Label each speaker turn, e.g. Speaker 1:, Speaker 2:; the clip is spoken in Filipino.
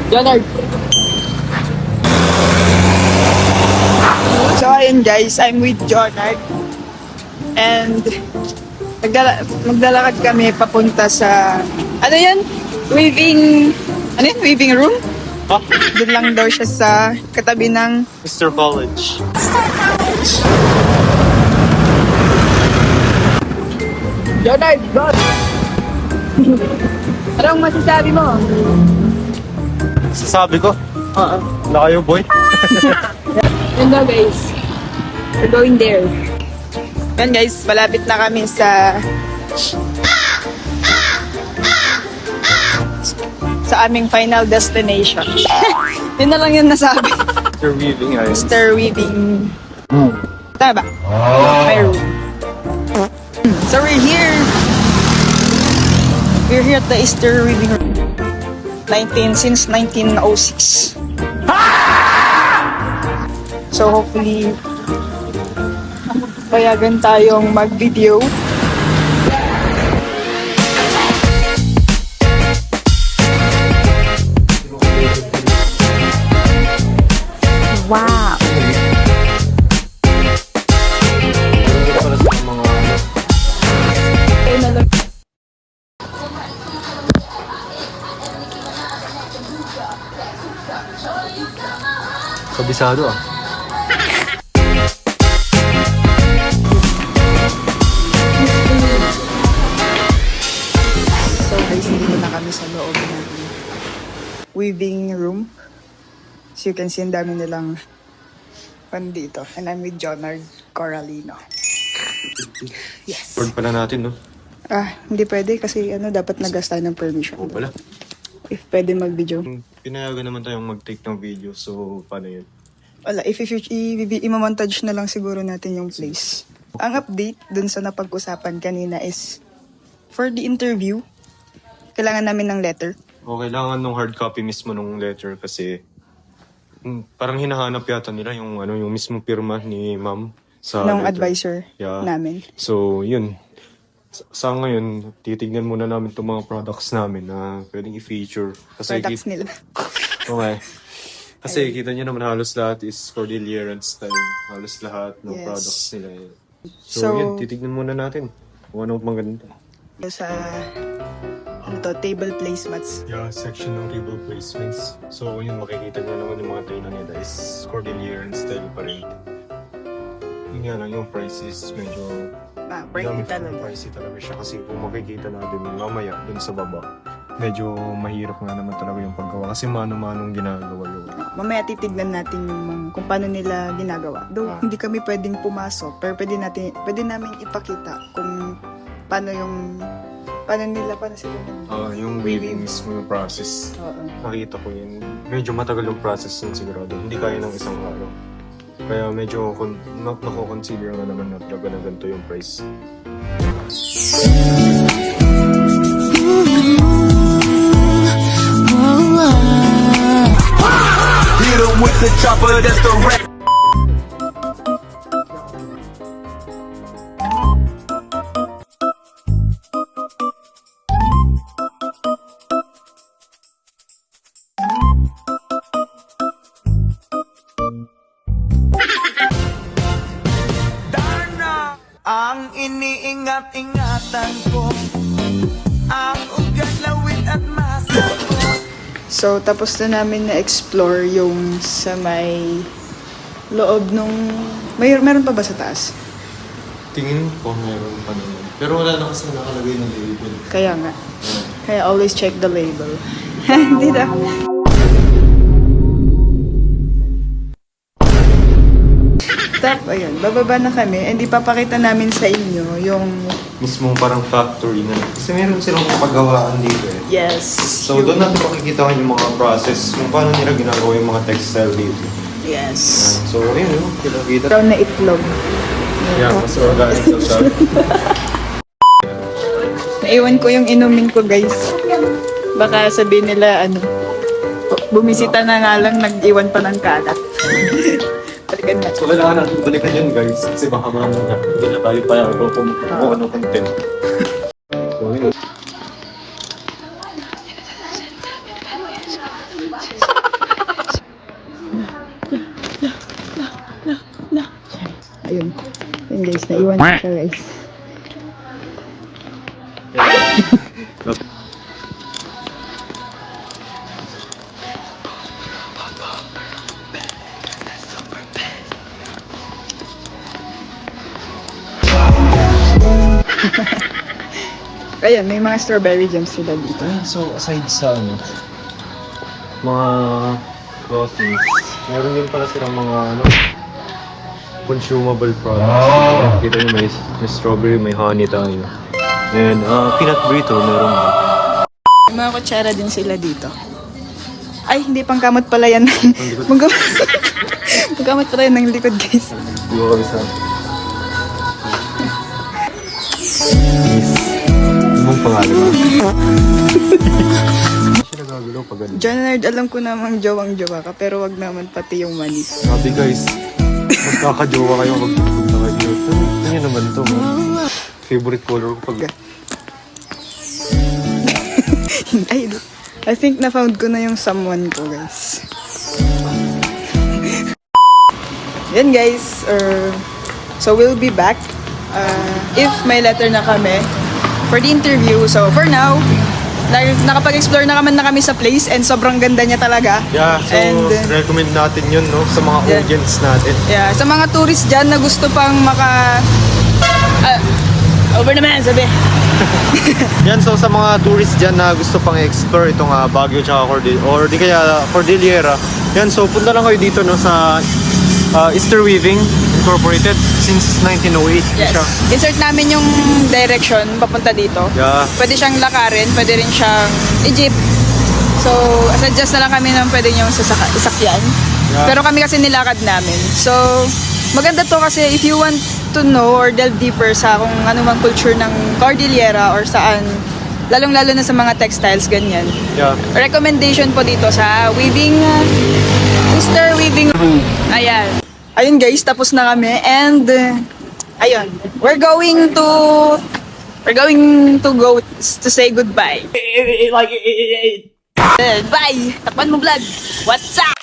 Speaker 1: Leonard. So ayun guys, I'm with Jonard. And maglalakad kami papunta sa ano yan? Weaving room?
Speaker 2: Huh?
Speaker 1: Doon lang daw siya sa katabi ng
Speaker 2: Mr. College.
Speaker 1: Jonard, God! Anong masasabi mo?
Speaker 2: Sasabi ko,
Speaker 1: Oo.
Speaker 2: wala kayo boy.
Speaker 1: Yun daw guys. We're going there. Yan guys, malapit na kami sa aming final destination. Yun na lang yung nasabi.
Speaker 2: Mr. Weaving ayun.
Speaker 1: Mr. Weaving. Tama ba? My room. So we're here. We're here at the Easter Weaving Room. Since 1906. So hopefully payagan tayong mag-video. Wow!
Speaker 2: Kabisado ah.
Speaker 1: So guys, dito na kami sa loob ng weaving room. So you can see, ang dami nilang fan dito. And I'm with Jonard Coralino. Yes.
Speaker 2: Board pala natin, no?
Speaker 1: Hindi pwede kasi dapat nag-ask tayo ng permission.
Speaker 2: Oo pala.
Speaker 1: If pwede mag-video.
Speaker 2: Pinayagan naman tayong mag-take ng video, so paano yun?
Speaker 1: Wala, if i-montage na lang siguro natin yung place. Ang update dun sa napag-usapan kanina is for the interview, kailangan namin ng letter.
Speaker 2: O kailangan nung hard copy mismo nung letter kasi parang hinahanap yata nila yung mismong pirma ni ma'am sa
Speaker 1: Ng
Speaker 2: letter.
Speaker 1: advisor
Speaker 2: Yeah.
Speaker 1: namin.
Speaker 2: So, yun. Sa ngayon, titignan muna namin itong mga products namin na pwedeng i-feature. Kasi
Speaker 1: Products nila.
Speaker 2: Okay. Kasi kita nyo naman halos lahat is Cordilleran style. Halos lahat ng
Speaker 1: Yes.
Speaker 2: products nila.
Speaker 1: So,
Speaker 2: Yun, titignan muna natin kung anong maganda.
Speaker 1: Sa table placemats.
Speaker 2: Yeah, section ng table placements. So yun, makikita nyo naman yung mga tayo nila is Cordilleran style pa rin. Yun nga lang, yung price is medyo
Speaker 1: Pricey talaga.
Speaker 2: pricey talaga siya kasi kung makikita natin mamaya dun sa baba, medyo mahirap nga naman talaga yung paggawa kasi mano-manong ginagawa yun.
Speaker 1: Mamaya titignan natin yung kung paano nila ginagawa. Though hindi kami pwedeng pumasok, pero pwede namin ipakita kung paano sila
Speaker 2: Yung weaving mismo yung process.
Speaker 1: Oo.
Speaker 2: Nakita ko yun. Medyo matagal yung process yun sigurado. Hindi kaya ng isang araw. Kaya medyo nako-consider nga naman na talaga na ganito yung price.
Speaker 3: Hit 'em with the chopper, that's the rap. Darna, ang iniingat-ingatan ko, ang ugat, lawit at masa ko.
Speaker 1: So, tapos na namin na-explore yung sa may loob nung... Meron pa ba sa taas?
Speaker 2: Tingin ko meron pa naman. Pero wala na kasi nakalagay ng label.
Speaker 1: Kaya nga. Kaya always check the label. Hindi na. Ayun, bababa na kami. And ipapakita namin sa inyo yung...
Speaker 2: Mismong parang factory na. Kasi meron silang pagawaan dito eh.
Speaker 1: Yes.
Speaker 2: So doon natin makikita yung mga process kung paano nila ginagawa yung mga textile dito.
Speaker 1: Yes.
Speaker 2: So ayun yun, kita.
Speaker 1: Brown na itlog.
Speaker 2: Yeah, mas organic daw siya.
Speaker 1: Naiwan ko yung inumin ko, guys. Baka sabihin nila, bumisita na nga lang, nag-iwan pa ng kalat. Balikan na.
Speaker 2: So kailangan natin balikan yun guys kasi baka mamaya hindi na tayo pa kung ano content. So yun.
Speaker 1: guys. Naiwan ko siya guys. Ayan, may mga strawberry jams sila dito.
Speaker 2: So, aside sa ano, mga clothings, meron din pala silang mga ano, consumable products. Kita nyo may strawberry, may honey tayo. And peanut burrito, meron din.
Speaker 1: May mga kutsara din sila dito. Ay, hindi pang kamot pala yan. Pangkamot pala yan ng likod guys.
Speaker 2: Di ba kami sa... Anong pangalan mo? Hindi siya nagagalaw pag ganun.
Speaker 1: Jonard, alam ko namang jowang-jowa ka, pero wag naman pati yung money.
Speaker 2: Sabi guys, magkakajowa kayo pag pupunta kayo. Ano naman to, man? Favorite color ko pag...
Speaker 1: Ay, I think na-found ko na yung someone ko, guys. Yan, guys. So, we'll be back if may letter na kami for the interview. So, for now, nakapag-explore na kami sa place and sobrang ganda niya talaga.
Speaker 2: Yeah, so recommend natin yun, no? Sa mga
Speaker 1: Yeah.
Speaker 2: audience natin.
Speaker 1: Yeah, sa mga tourist dyan na gusto pang over naman, sabi.
Speaker 2: Yan, so sa mga tourist dyan na gusto pang explore itong Baguio tsaka Cordillera. Yan, so punta lang kayo dito, no, sa Easter Weaving Incorporated since 1908.
Speaker 1: Yes.
Speaker 2: Siya.
Speaker 1: Insert namin yung direction papunta dito.
Speaker 2: Yeah.
Speaker 1: Pwede siyang lakarin, pwede rin siyang i-jeep. So, suggest na lang kami ng pwede niyong isakyan.
Speaker 2: Yeah.
Speaker 1: Pero kami kasi nilakad namin. So, maganda to kasi if you want to know or delve deeper sa kung ano mang culture ng Cordillera or saan, lalong-lalo na sa mga textiles, ganyan.
Speaker 2: Yeah.
Speaker 1: Recommendation po dito sa weaving, Easter Weaving Room. Ayan. Ayun guys, tapos na kami and ayun, we're going to go to say goodbye. Bye! Takpan mo vlog. What's up?